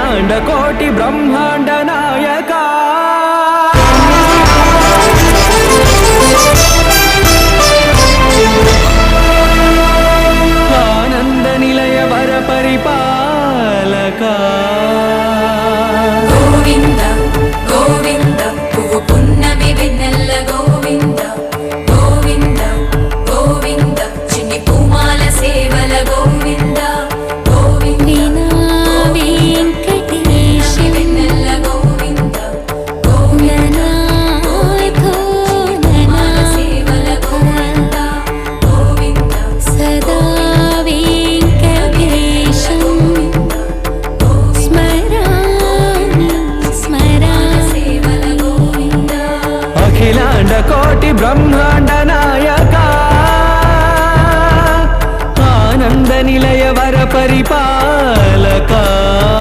అఖిలాండ కోటి బ్రహ్మాండ నాయక ఆనంద నిలయ వర పరిపాలక గోవింద గోవింద పువ్వు పున్నమి వెన్నెల్ల గోవింద గోవింద గోవింద చిన్ని పూమాల సేవల గోవింద గోవింద వెంకటేశ వెన్నెల్ల గోవింద గోవింద పూమాల సేవల గోవింద గోవింద సదా వెంకటేశం స్మరామి స్మరామి సేవల గోవింద అఖిలాండ కోటి బ్రహ్మాండ నాయక ఆనంద నిలయ వర పరిపాలక